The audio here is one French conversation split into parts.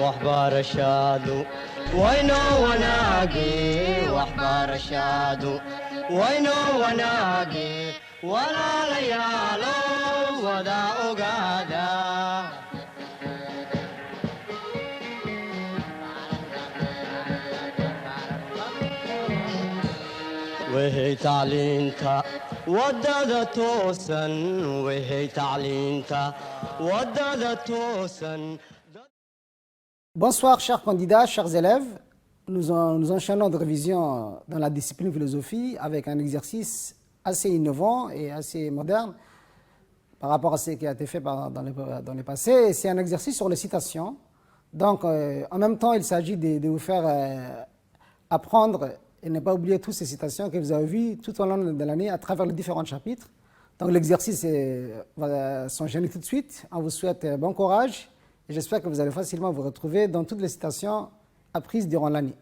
waxbarashadu waynoo wanaagi waxbarashadu waynoo wanaagi walaalayaalo wada ogaada وهي تعلينتا ودادا توسن وهي تعلينتا ودادا توسن. Bonsoir chers candidats, chers élèves. Nous enchaînons de révision dans la discipline philosophie avec un exercice assez innovant et assez moderne par rapport à ce qui a été fait dans le passé. C'est un exercice sur les citations. Donc en même temps, il s'agit de vous faire apprendre et ne pas oublier toutes ces citations que vous avez vues tout au long de l'année à travers les différents chapitres. Donc l'exercice va s'enchaîner tout de suite. On vous souhaite bon courage et j'espère que vous allez facilement vous retrouver dans toutes les citations apprises durant l'année.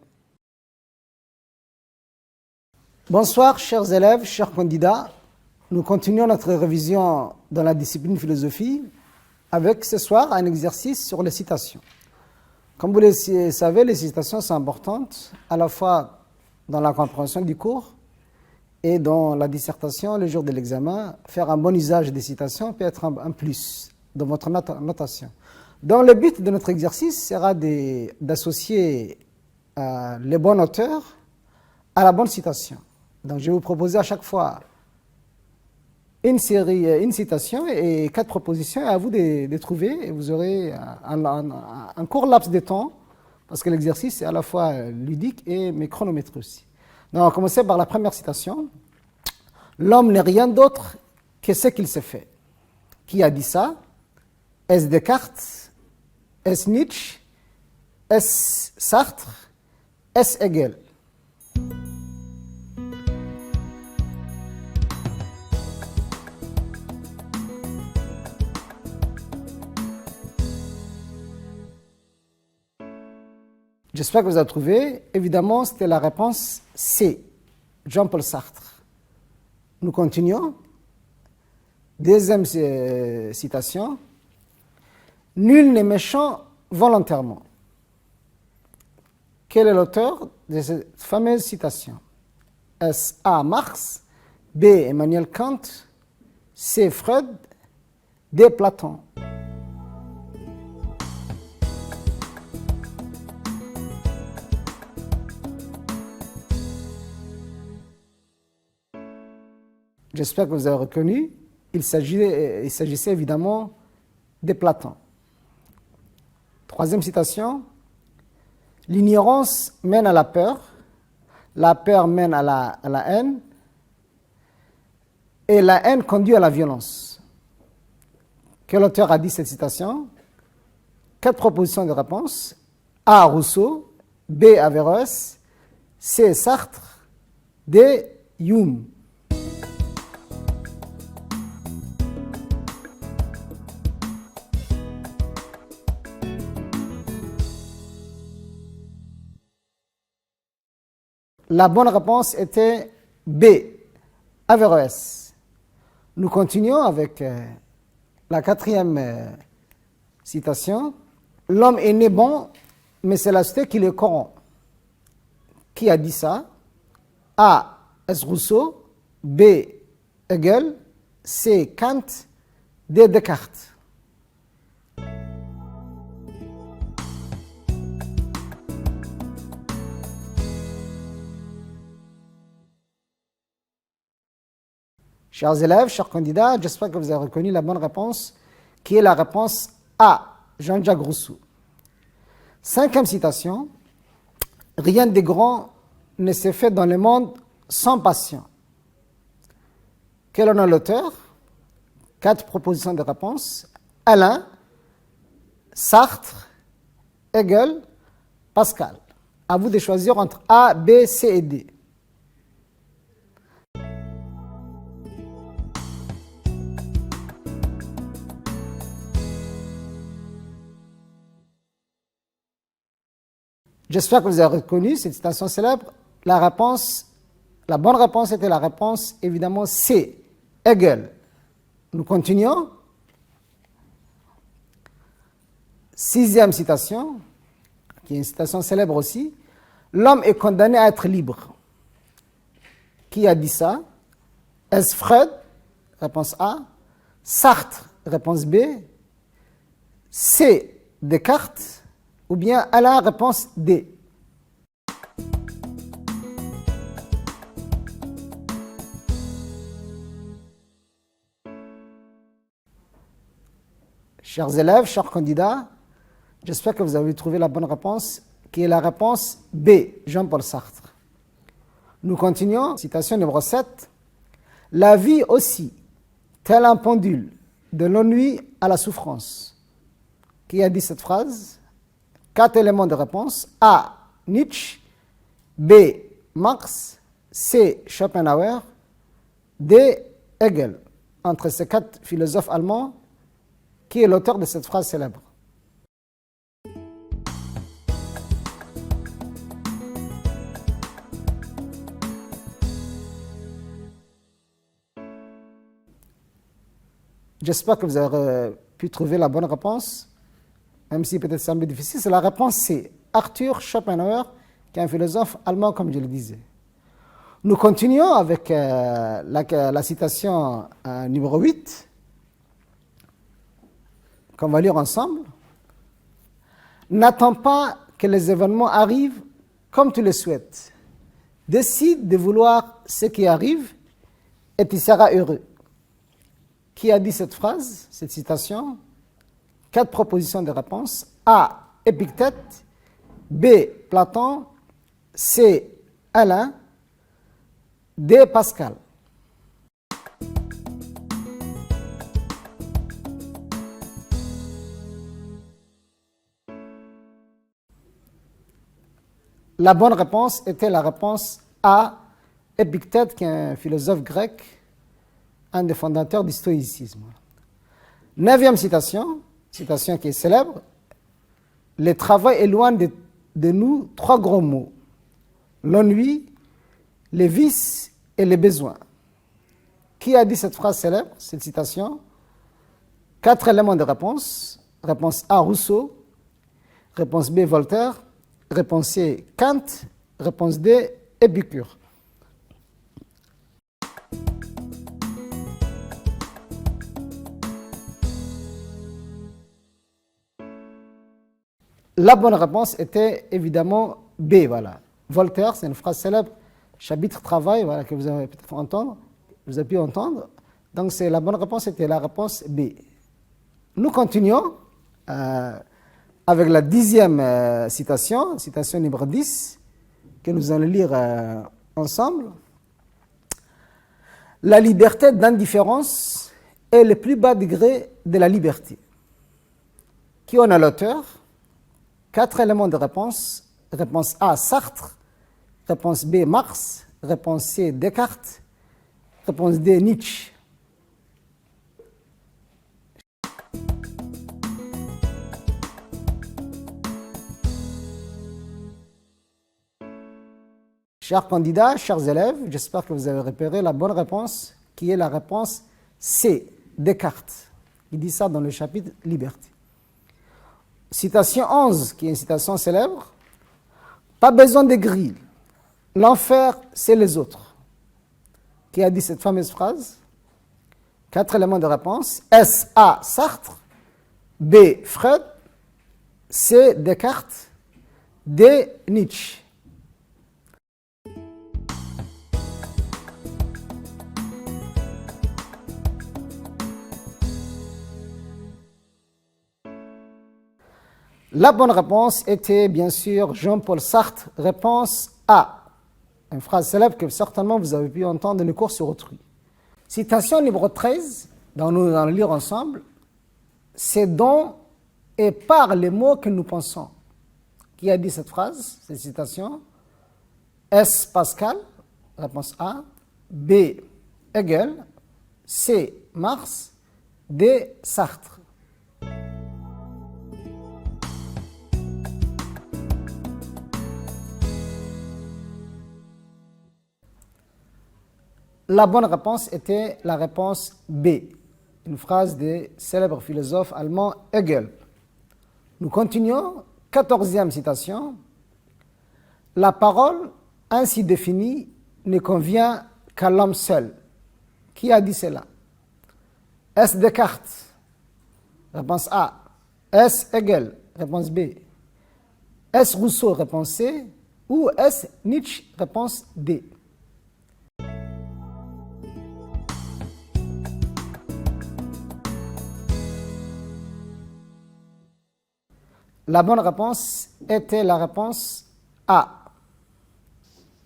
Bonsoir chers élèves, chers candidats. Nous continuons notre révision dans la discipline philosophie avec ce soir un exercice sur les citations. Comme vous le savez, les citations sont importantes à la fois dans la compréhension du cours et dans la dissertation, le jour de l'examen. Faire un bon usage des citations peut être un plus dans votre notation. Donc le but de notre exercice sera d'associer les bons auteurs à la bonne citation. Donc je vais vous proposer à chaque fois une citation et 4 propositions, et à vous de trouver, et vous aurez un court laps de temps, parce que l'exercice est à la fois ludique mais chronométré aussi. Donc on va commencer par la première citation. L'homme n'est rien d'autre que ce qu'il se fait. Qui a dit ça? Est-ce Descartes? Est-ce Nietzsche? Est-ce Sartre? Est-ce Hegel? J'espère que vous avez trouvé. Évidemment, c'était la réponse C, Jean-Paul Sartre. Nous continuons. Deuxième citation. Nul n'est méchant volontairement. Quel est l'auteur de cette fameuse citation? Est-ce A. Marx, B. Emmanuel Kant, C. Freud, D. Platon? J'espère que vous avez reconnu. Il s'agissait évidemment de Platon. Troisième citation. L'ignorance mène à la peur mène à la haine, et la haine conduit à la violence. Quel auteur a dit cette citation? 4 propositions de réponse. A. Rousseau, B. Averroès, C. Sartre, D. Hume. La bonne réponse était B, Averroès. Nous continuons avec la 4e citation. L'homme est né bon, mais c'est la société qui le corrompt. Qui a dit ça? A. Est-ce Rousseau, B. Hegel, C. Kant, D. Descartes. Chers élèves, chers candidats, j'espère que vous avez reconnu la bonne réponse, qui est la réponse A, Jean-Jacques Rousseau. 5e citation. Rien de grand ne s'est fait dans le monde sans passion. Quel en est l'auteur? 4 propositions de réponse. Alain, Sartre, Hegel, Pascal. À vous de choisir entre A, B, C et D. J'espère que vous avez reconnu cette citation célèbre. La bonne réponse était la réponse, évidemment, C, Hegel. Nous continuons. 6e citation. qui est une citation célèbre aussi, l'homme est condamné à être libre. Qui a dit ça? Est-ce Freud? Réponse A. Sartre? Réponse B. C. Descartes? Ou bien Alain? Réponse D. Chers élèves, chers candidats, j'espère que vous avez trouvé la bonne réponse, qui est la réponse B, Jean-Paul Sartre. Nous continuons, citation numéro 7. La vie aussi, tel un pendule, de l'ennui à la souffrance. Qui a dit cette phrase? 4 éléments de réponse. A. Nietzsche. B. Marx. C. Schopenhauer. D. Hegel. Entre ces 4 philosophes allemands, qui est l'auteur de cette phrase célèbre? J'espère que vous avez pu trouver la bonne réponse, même si peut-être c'est un peu difficile. C'est la réponse C. Arthur Schopenhauer, qui est un philosophe allemand, comme je le disais. Nous continuons avec la citation numéro 8, qu'on va lire ensemble. N'attends pas que les événements arrivent comme tu le souhaites. Décide de vouloir ce qui arrive et tu seras heureux. Qui a dit cette phrase, cette citation? 4 propositions de réponse. A. Épictète. B. Platon. C. Alain. D. Pascal. La bonne réponse était la réponse A. Épictète, qui est un philosophe grec, un des fondateurs du stoïcisme. 9e citation qui est célèbre. Le travail éloigne de nous 3 gros mots: l'ennui, les vices et les besoins. Qui a dit cette phrase célèbre, cette citation? 4 éléments de réponse. Réponse A, Rousseau. Réponse B, Voltaire. Réponse C, Kant. Réponse D, Épicure. La bonne réponse était évidemment B, voilà. Voltaire, c'est une phrase célèbre, chapitre travail, voilà, que vous avez peut-être entendu, vous avez pu entendre. Donc la bonne réponse était la réponse B. Nous continuons avec la 10e citation, citation numéro 10, que nous allons lire ensemble. La liberté d'indifférence est le plus bas degré de la liberté. Qui en a l'auteur? 4 éléments de réponse. Réponse A, Sartre. Réponse B, Marx. Réponse C, Descartes. Réponse D, Nietzsche. Chers candidats, chers élèves, j'espère que vous avez repéré la bonne réponse, qui est la réponse C, Descartes. Il dit ça dans le chapitre Liberté. Citation 11, qui est une citation célèbre. Pas besoin de grilles. L'enfer, c'est les autres. Qui a dit cette fameuse phrase? 4 éléments de réponse. S, A, Sartre. B, Freud. C, Descartes. D, Nietzsche. La bonne réponse était bien sûr Jean-Paul Sartre, réponse A. Une phrase célèbre que certainement vous avez pu entendre dans les cours sur autrui. Citation numéro 13, dont nous allons lire ensemble. C'est dans et par les mots que nous pensons. Qui a dit cette phrase, cette citation? S. Pascal, réponse A. B. Hegel. C. Marx. D. Sartre. La bonne réponse était la réponse B, une phrase du célèbre philosophe allemand Hegel. Nous continuons, 14e citation. La parole ainsi définie ne convient qu'à l'homme seul. Qui a dit cela? Est-ce Descartes? Réponse A. Est-ce Hegel? Réponse B. Est-ce Rousseau? Réponse C. Ou est-ce Nietzsche? Réponse D. La bonne réponse était la réponse A.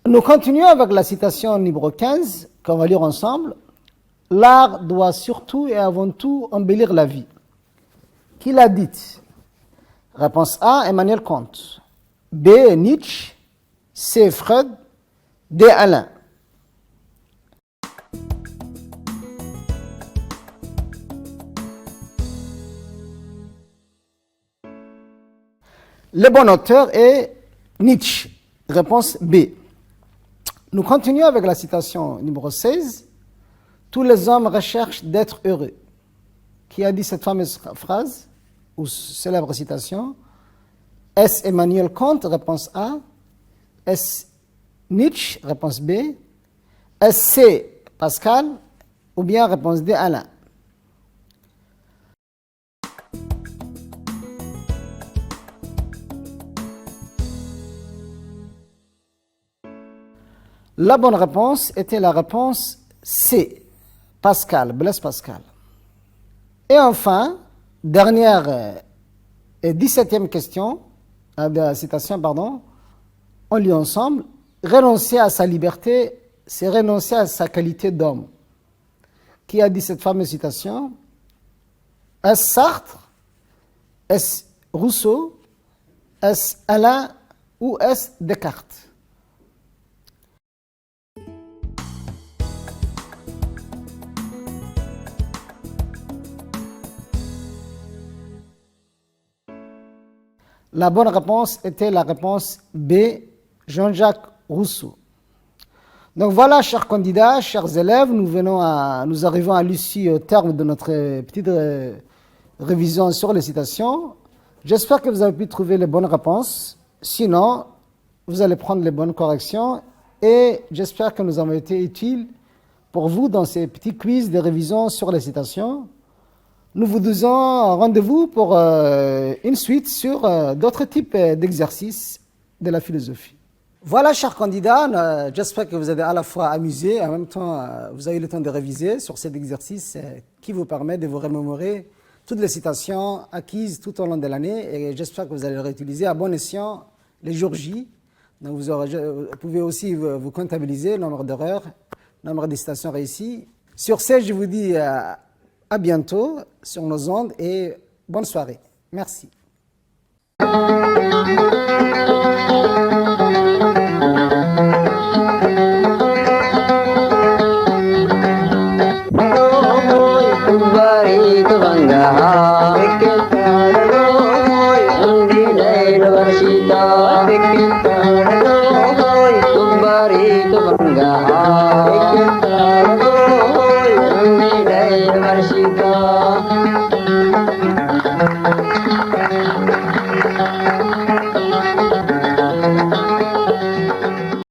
Nous continuons avec la citation numéro 15 qu'on va lire ensemble. L'art doit surtout et avant tout embellir la vie. Qui l'a dit? Réponse A, Emmanuel Kant. B, Nietzsche. C, Freud. D, Alain. Le bon auteur est Nietzsche. Réponse B. Nous continuons avec la citation numéro 16. Tous les hommes recherchent d'être heureux. Qui a dit cette fameuse phrase ou célèbre citation? Est-ce Emmanuel Kant? Réponse A. Est-ce Nietzsche? Réponse B. Est-ce C, Pascal? Ou bien réponse D, Alain? La bonne réponse était la réponse C, Pascal, Blaise Pascal. Et enfin, dernière et 17e question, citation, pardon, on lit ensemble. Renoncer à sa liberté, c'est renoncer à sa qualité d'homme. Qui a dit cette fameuse citation? Est-ce Sartre? Est-ce Rousseau? Est-ce Alain? Ou est-ce Descartes? La bonne réponse était la réponse B, Jean-Jacques Rousseau. Donc voilà, chers candidats, chers élèves, nous arrivons à l'issue au terme de notre petite révision sur les citations. J'espère que vous avez pu trouver les bonnes réponses. Sinon, vous allez prendre les bonnes corrections et j'espère que nous avons été utiles pour vous dans ces petits quiz de révision sur les citations. Nous vous disons rendez-vous pour une suite sur d'autres types d'exercices de la philosophie. Voilà, chers candidats, j'espère que vous êtes à la fois amusés et en même temps, vous avez eu le temps de réviser sur cet exercice qui vous permet de vous remémorer toutes les citations acquises tout au long de l'année et j'espère que vous allez les réutiliser à bon escient les jours J. Donc vous pouvez aussi vous comptabiliser le nombre d'erreurs, le nombre de citations réussies. Sur ce, je vous dis à bientôt sur nos ondes et bonne soirée. Merci. Bari tu bangga